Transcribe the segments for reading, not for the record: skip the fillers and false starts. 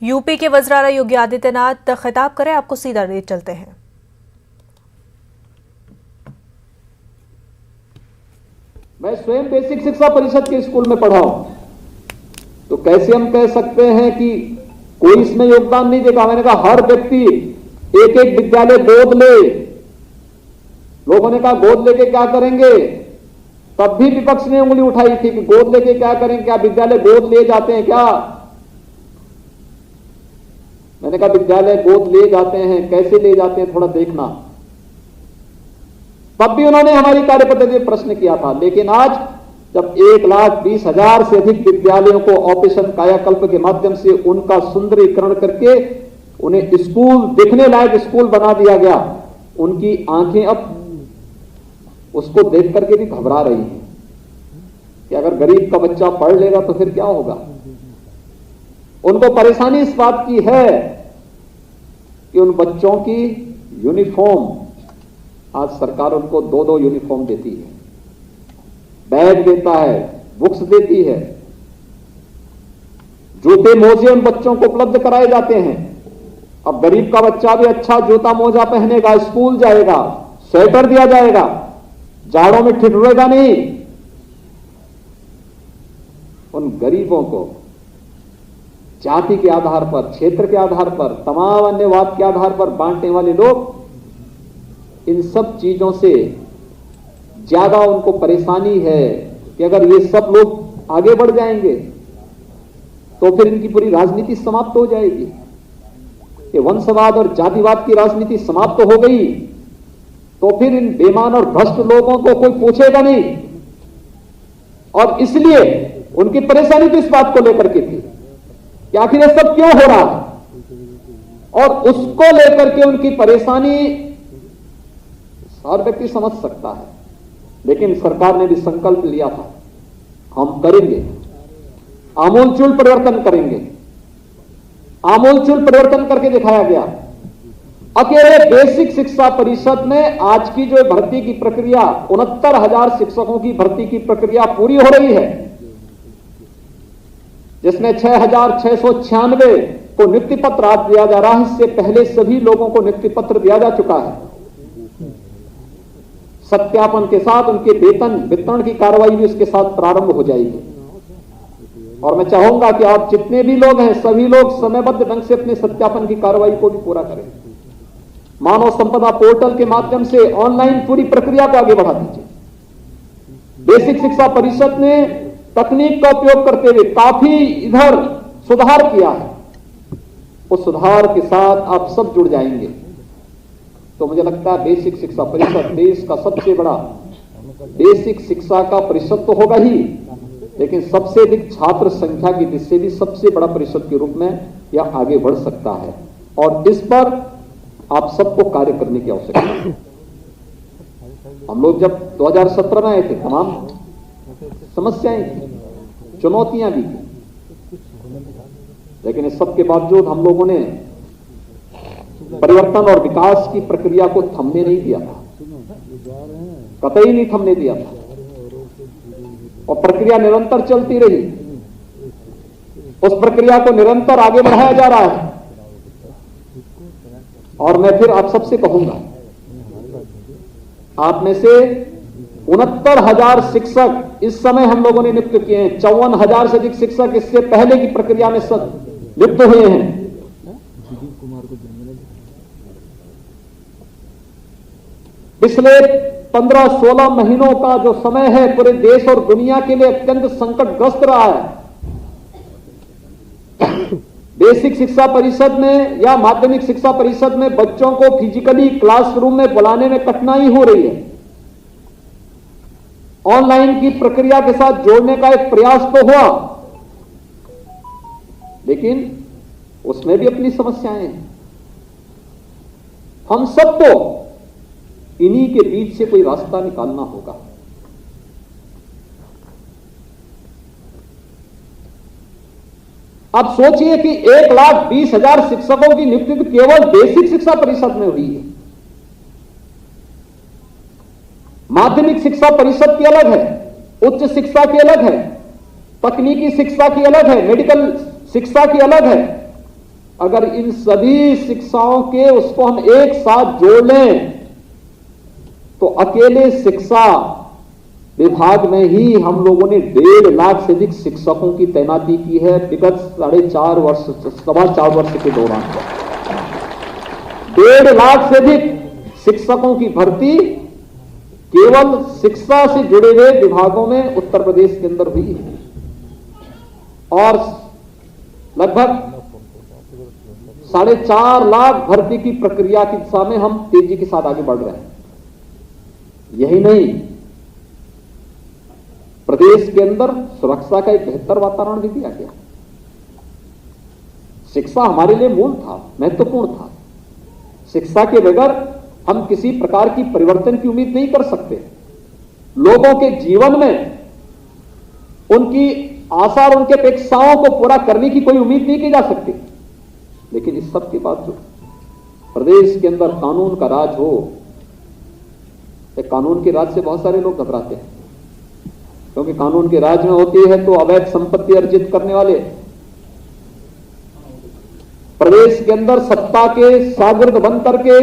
UP के वज़ीर आला योगी आदित्यनाथ खिताब करें, आपको सीधा ले चलते हैं। मैं स्वयं बेसिक शिक्षा परिषद के स्कूल में पढ़ा हूं, तो कैसे हम कह सकते हैं कि कोई इसमें योगदान नहीं देगा। मैंने कहा हर व्यक्ति एक एक विद्यालय गोद ले। लोगों ने कहा गोद लेके क्या करेंगे, तब भी विपक्ष ने उंगली उठाई थी कि गोद लेके क्या करेंगे, क्या विद्यालय गोद ले जाते हैं क्या। मैंने कहा विद्यालय गोद ले जाते हैं, कैसे ले जाते हैं थोड़ा देखना। तब भी उन्होंने हमारी कार्यपद्धति में प्रश्न किया था। लेकिन आज जब 1,20,000 से अधिक विद्यालयों को ऑपरेशन कायाकल्प के माध्यम से उनका सुंदरीकरण करके उन्हें स्कूल दिखने लायक स्कूल बना दिया गया, उनकी आंखें अब उसको देख करके भी घबरा रही हैं कि अगर गरीब का बच्चा पढ़ लेगा तो फिर क्या होगा। उनको परेशानी इस बात की है कि उन बच्चों की यूनिफॉर्म, आज सरकार उनको 2-2 यूनिफॉर्म देती है, बैग देता है, बुक्स देती है, जूते मोजे उन बच्चों को उपलब्ध कराए जाते हैं। अब गरीब का बच्चा भी अच्छा जूता मोजा पहनेगा, स्कूल जाएगा, स्वेटर दिया जाएगा, जाड़ों में ठिठुरेगा नहीं। उन गरीबों को जाति के आधार पर, क्षेत्र के आधार पर, तमाम अन्यवाद के आधार पर बांटने वाले लोग इन सब चीजों से ज्यादा उनको परेशानी है कि अगर ये सब लोग आगे बढ़ जाएंगे तो फिर इनकी पूरी राजनीति समाप्त हो जाएगी। ये वंशवाद और जातिवाद की राजनीति समाप्त हो गई तो फिर इन बेईमान और भ्रष्ट लोगों को कोई पूछेगा नहीं। और इसलिए उनकी परेशानी तो इस बात को लेकर के थी कि आखिर ये सब क्यों हो रहा है, और उसको लेकर के उनकी परेशानी हर व्यक्ति समझ सकता है। लेकिन सरकार ने भी संकल्प लिया था, हम करेंगे, आमूलचूल परिवर्तन करेंगे। आमूलचूल परिवर्तन करके दिखाया गया। अकेले बेसिक शिक्षा परिषद में आज की जो भर्ती की प्रक्रिया, 69,000 शिक्षकों की भर्ती की प्रक्रिया पूरी हो रही है, जिसमें 6,696 को नियुक्ति पत्र आज दिया जा रहा है। इससे पहले सभी लोगों को नियुक्ति पत्र दिया जा चुका है। सत्यापन के साथ उनके वेतन वितरण की कार्रवाई भी उसके साथ प्रारंभ हो जाएगी। और मैं चाहूंगा कि आप जितने भी लोग हैं, सभी लोग समयबद्ध ढंग से अपने सत्यापन की कार्रवाई को भी पूरा करें। मानव संपदा पोर्टल के माध्यम से ऑनलाइन पूरी प्रक्रिया को आगे बढ़ा दीजिए। बेसिक शिक्षा परिषद ने तकनीक का उपयोग करते हुए काफी इधर सुधार किया है। उस सुधार के साथ आप सब जुड़ जाएंगे तो मुझे लगता है बेसिक शिक्षा परिषद देश का सबसे बड़ा बेसिक शिक्षा का परिषद तो होगा ही, लेकिन सबसे अधिक छात्र संख्या की दृष्टि से भी सबसे बड़ा परिषद के रूप में यह आगे बढ़ सकता है। और इस पर आप सबको कार्य करने की आवश्यकता है। हम लोग जब 2017 में आए थे, तमाम समस्याएं थी, चुनौतियां भी थी, लेकिन इस सब के बावजूद हम लोगों ने परिवर्तन और विकास की प्रक्रिया को थमने नहीं दिया था, कतई नहीं थमने दिया था, और प्रक्रिया निरंतर चलती रही। उस प्रक्रिया को निरंतर आगे बढ़ाया जा रहा है। और मैं फिर आप सबसे कहूंगा, आप में से 69,000 शिक्षक इस समय हम लोगों ने नियुक्त किए हैं। 54,000 से अधिक शिक्षक इससे पहले की प्रक्रिया में नियुक्त हुए हैं। पिछले 15-16 महीनों का जो समय है पूरे देश और दुनिया के लिए अत्यंत संकटग्रस्त रहा है। बेसिक शिक्षा परिषद में या माध्यमिक शिक्षा परिषद में बच्चों को फिजिकली क्लासरूम में बुलाने में कठिनाई हो रही है। ऑनलाइन की प्रक्रिया के साथ जोड़ने का एक प्रयास तो हुआ, लेकिन उसमें भी अपनी समस्याएं हैं। हम सबको इन्हीं के बीच से कोई रास्ता निकालना होगा। अब सोचिए कि 1,20,000 शिक्षकों की नियुक्ति तो केवल बेसिक शिक्षा परिषद में हुई है। माध्यमिक शिक्षा परिषद की अलग है, उच्च शिक्षा की अलग है, तकनीकी शिक्षा की अलग है, मेडिकल शिक्षा की अलग है, अगर इन सभी शिक्षाओं के उसको हम एक साथ जोड़ लें तो अकेले शिक्षा विभाग में ही हम लोगों ने 1.5 लाख से अधिक शिक्षकों की तैनाती की है विगत 4.5 वर्ष 4.25 वर्ष के दौरान। 1.5 लाख से अधिक शिक्षकों की भर्ती केवल शिक्षा से जुड़े हुए विभागों में उत्तर प्रदेश के अंदर हुई है और लगभग 4.5 लाख भर्ती की प्रक्रिया की दिशा में हम तेजी के साथ आगे बढ़ रहे हैं। यही नहीं, प्रदेश के अंदर सुरक्षा का एक बेहतर वातावरण भी दिया गया। शिक्षा हमारे लिए मूल था, महत्वपूर्ण था। शिक्षा के बगैर हम किसी प्रकार की परिवर्तन की उम्मीद नहीं कर सकते। लोगों के जीवन में उनकी आशा और उनकी अपेक्षाओं को पूरा करने की कोई उम्मीद नहीं की जा सकती। लेकिन इस सब के बावजूद प्रदेश के अंदर कानून का राज हो, कानून के राज से बहुत सारे लोग घबराते हैं, क्योंकि कानून के राज में होती है तो अवैध संपत्ति अर्जित करने वाले, प्रदेश के अंदर सत्ता के शागिर्द बन करके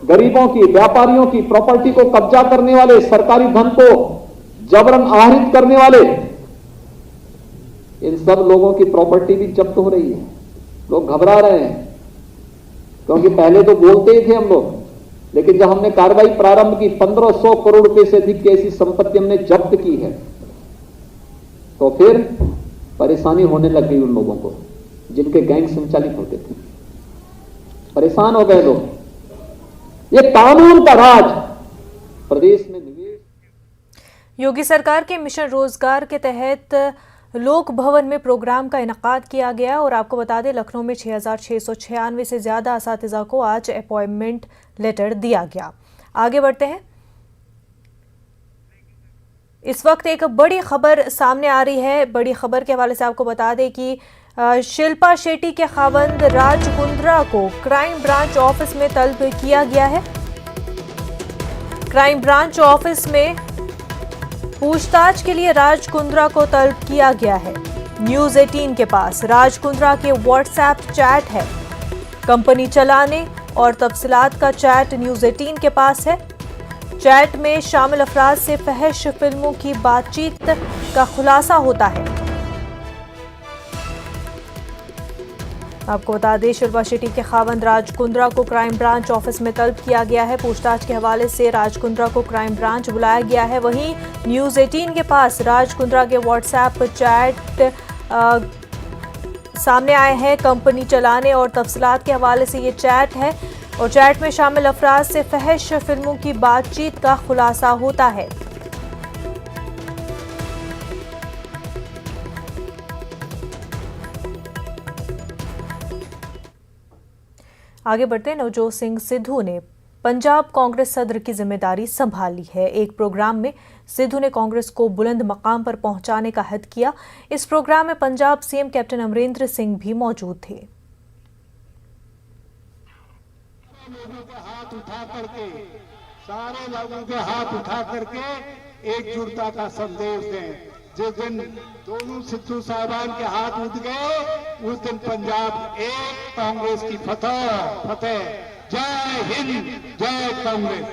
गरीबों की, व्यापारियों की प्रॉपर्टी को कब्जा करने वाले, सरकारी धन को जबरन आहरित करने वाले, इन सब लोगों की प्रॉपर्टी भी जब्त हो रही है। लोग घबरा रहे हैं, क्योंकि पहले तो बोलते ही थे हम लोग, लेकिन जब हमने कार्रवाई प्रारंभ की 1500 करोड़ रुपए से अधिक की ऐसी संपत्ति हमने जब्त की है, तो फिर परेशानी होने लग गई उन लोगों को जिनके गैंग संचालित होते थे। परेशान हो गए लोग। ये कानून का राज प्रदेश में निवेश। योगी सरकार के मिशन रोजगार के तहत लोक भवन में प्रोग्राम का इनकाद किया गया और आपको बता दें लखनऊ में 6,696 से ज्यादा असातिज़ा को आज अपॉइंटमेंट लेटर दिया गया। आगे बढ़ते हैं। इस वक्त एक बड़ी खबर सामने आ रही है। बड़ी खबर के हवाले से आपको बता दें कि शिल्पा शेट्टी के खावंद राज कुंद्रा को क्राइम ब्रांच ऑफिस में तलब किया गया है। क्राइम ब्रांच ऑफिस में पूछताछ के लिए राज कुंद्रा को तलब किया गया है। न्यूज 18 के पास राज कुंद्रा के व्हाट्सएप चैट है। कंपनी चलाने और तफसीलात का चैट न्यूज 18 के पास है। चैट में शामिल अफराद से फहश फिल्मों की बातचीत का खुलासा होता है। आपको बता दें शिल्पा शेट्टी के खावंद राज कुंद्रा को क्राइम ब्रांच ऑफिस में तलब किया गया है। पूछताछ के हवाले से राज कुंद्रा को क्राइम ब्रांच बुलाया गया है। वहीं न्यूज 18 के पास राज कुंद्रा के व्हाट्सएप चैट सामने आए हैं। कंपनी चलाने और तफसीलात के हवाले से ये चैट है और चैट में शामिल अफराद से फहश फिल्मों की बातचीत का खुलासा होता है। आगे बढ़ते हैं। नवजोत सिंह सिद्धू ने पंजाब कांग्रेस सदर की जिम्मेदारी संभाली है। एक प्रोग्राम में सिद्धू ने कांग्रेस को बुलंद मकाम पर पहुंचाने का अहद किया। इस प्रोग्राम में पंजाब सीएम कैप्टन अमरिंदर सिंह भी मौजूद थे। सारे लोगों के हाथ उठा करके एकजुटता का संदेश दें। जिस दिन दोनों सिद्धू साहबान के हाथ उठ गए उस दिन पंजाब एक, कांग्रेस की फतह फतेह। जय हिंद, जय कांग्रेस।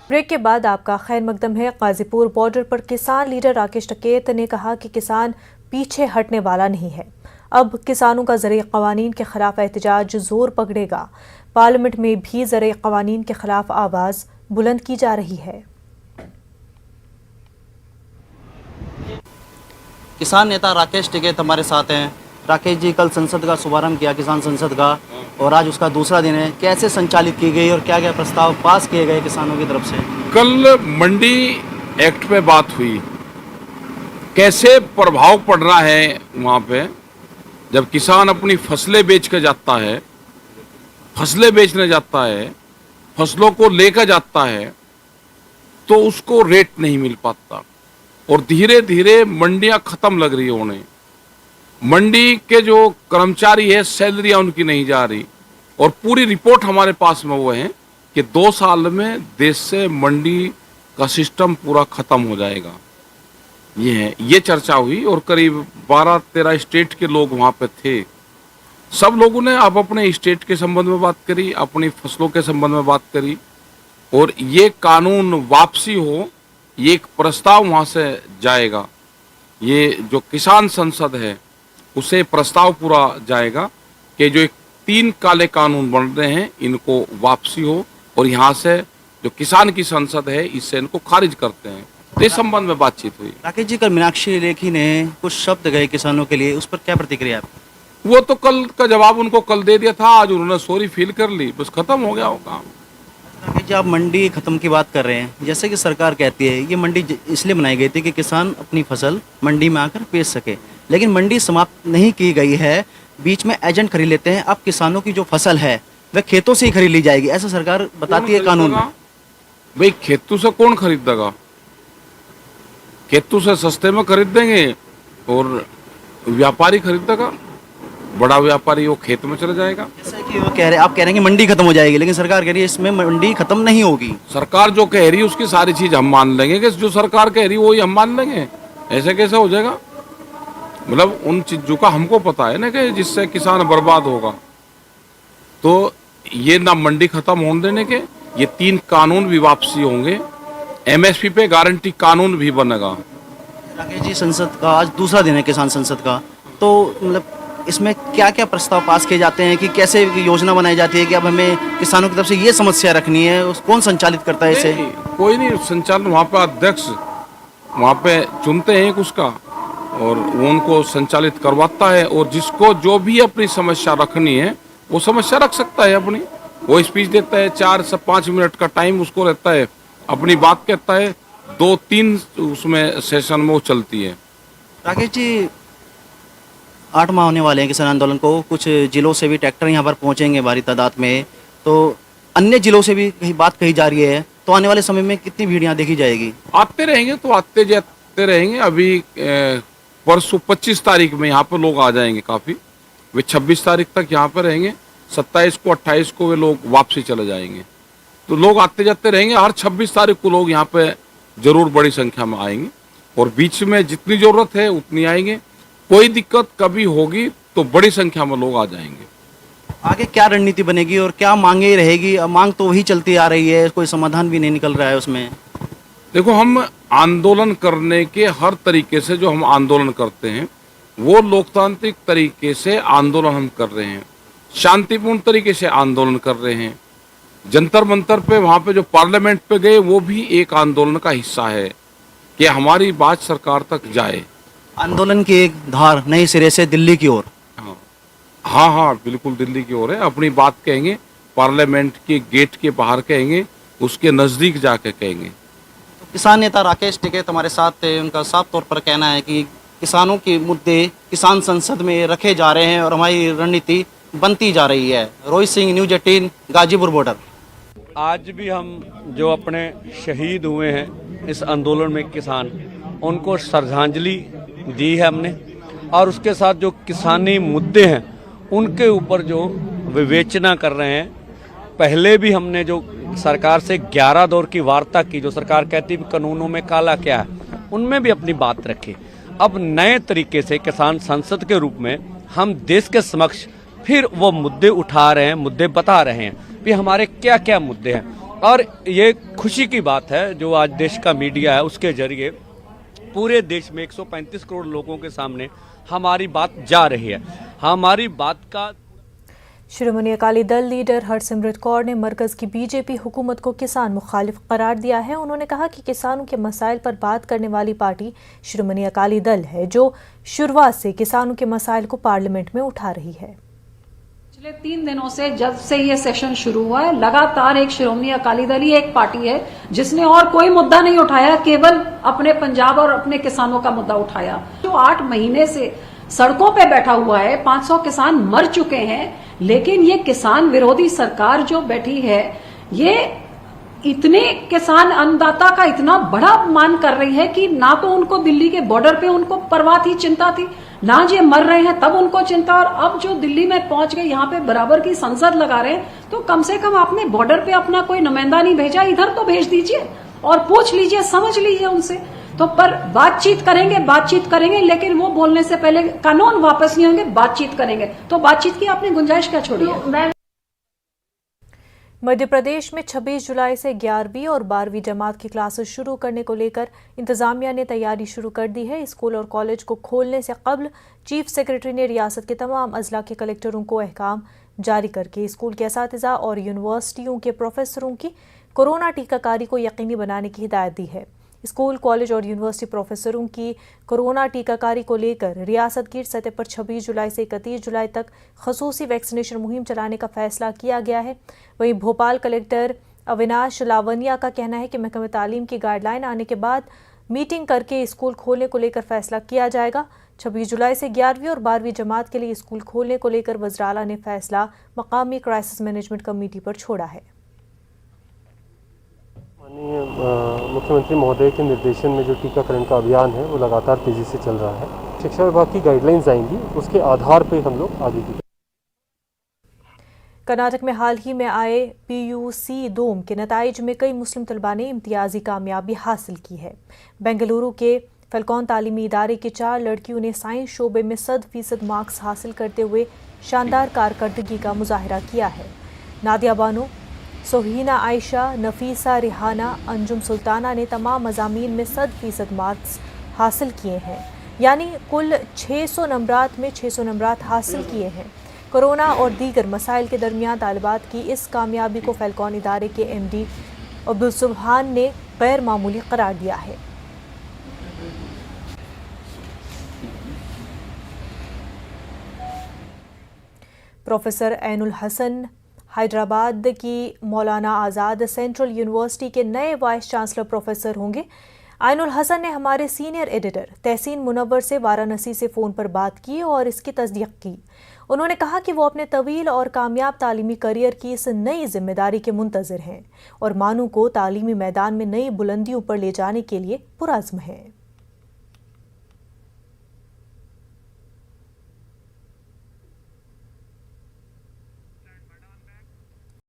ब्रेक के बाद आपका खैर मकदम है। गाजीपुर बॉर्डर पर किसान लीडर राकेश टिकैत ने कहा कि किसान पीछे हटने वाला नहीं है। अब किसानों का ज़रिए क़वानीन के खिलाफ एहतजाज जोर पकड़ेगा। पार्लियामेंट में भी ज़रिए क़वानीन के खिलाफ आवाज़ बुलंद की जा रही है। किसान नेता राकेश टिकैत हमारे साथ हैं। राकेश जी, कल संसद का शुभारंभ किया, किसान संसद का, और आज उसका दूसरा दिन है। कैसे संचालित की गई और क्या क्या प्रस्ताव पास किए गए किसानों की तरफ से? कल मंडी एक्ट पे बात हुई, कैसे प्रभाव पड़ रहा है वहाँ पे। जब किसान अपनी फसलें बेच कर जाता है, फसलें बेचने जाता है, फसलों को लेकर जाता है, तो उसको रेट नहीं मिल पाता और धीरे धीरे मंडियां खत्म लग रही होने। मंडी के जो कर्मचारी है, सैलरियां उनकी नहीं जा रही और पूरी रिपोर्ट हमारे पास में वो है कि 2 साल में देश से मंडी का सिस्टम पूरा खत्म हो जाएगा। ये चर्चा हुई और करीब 12-13 स्टेट के लोग वहां पे थे। सब लोगों ने अब अपने स्टेट के संबंध में बात करी, अपनी फसलों के संबंध में बात करी और ये कानून वापसी हो, ये एक प्रस्ताव वहां से जाएगा। ये जो किसान संसद है उसे प्रस्ताव पूरा जाएगा कि जो 3 काले कानून बन रहे हैं इनको वापसी हो और यहाँ से जो किसान की संसद है इससे इनको खारिज करते हैं। तो इस संबंध में बातचीत हुई। राकेश जी, कल मीनाक्षी लेखी ने कुछ शब्द गए किसानों के लिए, उस पर क्या प्रतिक्रिया है? वो तो कल का जवाब उनको कल दे दिया था, आज उन्होंने सॉरी फील कर ली, बस खत्म हो गया वो काम। राकेश जी, आप मंडी खत्म की बात कर रहे हैं, जैसे कि सरकार कहती है ये मंडी इसलिए बनाई गई थी कि किसान अपनी फसल मंडी में आकर बेच सके, लेकिन मंडी समाप्त नहीं की गई है, बीच में एजेंट खरीद लेते हैं। अब किसानों की जो फसल है वह खेतों से ही खरीद ली जाएगी, ऐसा सरकार बताती है कानून में। भाई खेतों से कौन खरीदेगा? खेतों से सस्ते में खरीद देंगे और व्यापारी खरीदेगा, बड़ा व्यापारी वो खेत में चला जाएगा। जैसे कि वो कह रहे, आप कह रहे हैं कि मंडी खत्म हो जाएगी, लेकिन सरकार कह रही है इसमें मंडी खत्म नहीं होगी। सरकार जो कह रही है उसकी सारी चीज हम मान लेंगे कि जो सरकार कह रही है वही हम मान लेंगे, ऐसे कैसे हो जाएगा? मतलब उन चीजों का हमको पता है ना कि जिससे किसान बर्बाद होगा। तो ये ना मंडी खत्म होने देने के, ये 3 कानून भी वापसी होंगे, एमएसपी पे गारंटी कानून भी बनेगा। राकेश जी, संसद का आज दूसरा दिन है किसान संसद का, तो मतलब इसमें क्या क्या प्रस्ताव पास किए जाते हैं कि कैसे योजना बनाई जाती है कि अब हमें किसानों की तरफ से ये समस्या रखनी है, कौन संचालित करता है इसे? कोई नहीं, संचालन वहाँ पे अध्यक्ष वहाँ पे चुनते हैं उसका और वो उनको संचालित करवाता है और जिसको जो भी अपनी समस्या रखनी है वो समस्या रख सकता है अपनी। वो स्पीच देता है, 4 से 5 मिनट का टाइम उसको रहता है, अपनी बात कहता है, 2-3 उसमें सेशन में वो चलती है। राकेश जी, 8 माह होने वाले हैं किसान आंदोलन को, कुछ जिलों से भी ट्रैक्टर यहाँ पर पहुँचेंगे भारी तादाद में, तो अन्य जिलों से भी कहीं बात कही जा रही है, तो आने वाले समय में कितनी भीड़ यहाँ देखी जाएगी? आते रहेंगे तो आते जाते रहेंगे। अभी परसों 25 तारीख में यहाँ पर लोग आ जाएंगे काफ़ी, वे 26 तारीख तक यहाँ पर रहेंगे, 27 को 28 को वे लोग वापसी चले जाएंगे। तो लोग आते जाते रहेंगे, हर 26 तारीख को लोग यहाँ पे जरूर बड़ी संख्या में आएंगे और बीच में जितनी ज़रूरत है उतनी आएंगे। कोई दिक्कत कभी होगी तो बड़ी संख्या में लोग आ जाएंगे। आगे क्या रणनीति बनेगी और क्या मांगे रहेगी? मांग तो वही चलती आ रही है, कोई समाधान भी नहीं निकल रहा है उसमें। देखो, हम आंदोलन करने के हर तरीके से जो हम आंदोलन करते हैं वो लोकतांत्रिक तरीके से आंदोलन हम कर रहे हैं, शांतिपूर्ण तरीके से आंदोलन कर रहे हैं। जंतर मंतर पे वहाँ पे जो पार्लियामेंट पे गए वो भी एक आंदोलन का हिस्सा है कि हमारी बात सरकार तक जाए। आंदोलन की एक धार नए सिरे से दिल्ली की ओर। हाँ, बिल्कुल दिल्ली की ओर है। अपनी बात कहेंगे, पार्लियामेंट के गेट के बाहर कहेंगे, उसके नज़दीक जाके कहेंगे। तो किसान नेता राकेश टिकैत हमारे साथ थे, उनका साफ तौर पर कहना है कि किसानों के मुद्दे किसान संसद में रखे जा रहे हैं और हमारी रणनीति बनती जा रही है। Rohit Singh, news 18, Ghazipur border. आज भी हम जो अपने शहीद हुए हैं इस आंदोलन में किसान, उनको श्रद्धांजलि दी है हमने, और उसके साथ जो किसानी मुद्दे हैं उनके ऊपर जो विवेचना कर रहे हैं। पहले भी हमने जो सरकार से 11 दौर की वार्ता की, जो सरकार कहती है कानूनों में काला क्या है, उनमें भी अपनी बात रखी। अब नए तरीके से किसान संसद के रूप में हम देश के समक्ष फिर वो मुद्दे उठा रहे हैं, मुद्दे बता रहे हैं कि हमारे क्या क्या मुद्दे हैं। और ये खुशी की बात है जो आज देश का मीडिया है उसके जरिए पूरे देश में 135 करोड़ लोगों के सामने हमारी बात जा रही है। हमारी बात का शिरोमणि अकाली दल लीडर हरसिमरत कौर ने मरकज की बीजेपी हुकूमत को किसान मुखालिफ करार दिया है। उन्होंने कहा कि किसानों के मसाइल पर बात करने वाली पार्टी शिरोमणि अकाली दल है, जो शुरुआत से किसानों के मसाइल को पार्लियामेंट में उठा रही है। पिछले 3 दिनों से जब से ये सेशन शुरू हुआ है, लगातार एक शिरोमणि अकाली दल ही एक पार्टी है जिसने और कोई मुद्दा नहीं उठाया, केवल अपने पंजाब और अपने किसानों का मुद्दा उठाया। जो 8 महीने से सड़कों पे बैठा हुआ है, 500 किसान मर चुके हैं, लेकिन ये किसान विरोधी सरकार जो बैठी है, ये इतने किसान अन्नदाता का इतना बड़ा अपमान कर रही है कि ना तो उनको दिल्ली के बॉर्डर पे उनको परवाह थी, चिंता थी, ना ये मर रहे हैं तब उनको चिंता, और अब जो दिल्ली में पहुंच गए यहाँ पे बराबर की संसद लगा रहे हैं, तो कम से कम आपने बॉर्डर पे अपना कोई नुमाइंदा नहीं भेजा, इधर तो भेज दीजिए और पूछ लीजिए, समझ लीजिए उनसे। तो पर बातचीत करेंगे, लेकिन वो बोलने से पहले कानून वापस नहीं होंगे, बातचीत करेंगे। तो बातचीत की आपने गुंजाइश क्या छोड़ी है? मध्य प्रदेश में 26 जुलाई से 11वीं और 12वीं जमात की क्लासेस शुरू करने को लेकर इंतजामिया ने तैयारी शुरू कर दी है। स्कूल और कॉलेज को खोलने से कबल चीफ सेक्रेटरी ने रियासत के तमाम अजला के कलेक्टरों को अहकाम जारी करके स्कूल के असातिज़ा और यूनिवर्सिटियों के प्रोफेसरों की कोरोना टीकाकारी को यकीनी बनाने की हिदायत दी है। स्कूल, कॉलेज और यूनिवर्सिटी प्रोफेसरों की कोरोना टीकाकारी को लेकर रियासत की सतह पर 26 जुलाई से 31 जुलाई तक खसूसी वैक्सीनेशन मुहिम चलाने का फैसला किया गया है। वहीं भोपाल कलेक्टर अविनाश लावनिया का कहना है कि महकमे तालीम की गाइडलाइन आने के बाद मीटिंग करके स्कूल खोलने को लेकर फैसला किया जाएगा। 26 जुलाई से 11वीं और 12वीं जमात के लिए स्कूल खोलने को लेकर वज़राला ने फैसला मकामी क्राइसिस मैनेजमेंट कमेटी पर छोड़ा है। माननीय मुख्यमंत्री महोदय के निर्देशन में जो टीकाकरण का अभियान है वो लगातार तेजी से चल रहा है। शिक्षा विभाग की गाइडलाइंस आएंगी, उसके आधार पर हम लोग आगे की। कर्नाटक में हाल ही में आए PUC डोम के नताइज में कई मुस्लिम तलबा ने इम्तियाजी कामयाबी हासिल की है। बेंगलुरु के फलकौन तालीमी इदारे की 4 लड़कियों ने साइंस शोबे में 100% मार्क्स हासिल करते हुए शानदार कारकर्दगी का मुजाहरा किया है। नादिया बानो, सोहीना आयशा, नफीसा रिहाना, अंजुम सुल्ताना ने तमाम मज़ामीन में 100% मार्क्स हासिल किए हैं, यानी कुल 600 नंबरात में 600 नंबरात हासिल किए हैं। कोरोना और दीगर मसाइल के दरमियान तालिबात की इस कामयाबी को फलकौन इदारे के MD अब्दुल सुबहान ने गैर मामूली करार दिया है। प्रोफेसर ऐनुल हसन हैदराबाद की मौलाना आज़ाद सेंट्रल यूनिवर्सिटी के नए वाइस चांसलर प्रोफेसर होंगे। ऐनुल हसन ने हमारे सीनियर एडिटर तहसीन मुनव्वर से वाराणसी से फ़ोन पर बात की और इसकी तस्दीक की। उन्होंने कहा कि वो अपने तवील और कामयाब तालीमी करियर की इस नई जिम्मेदारी के मुंतज़िर हैं और मानू को तालीमी मैदान में नई बुलंदियों पर ले जाने के लिए पुरज़्म हैं।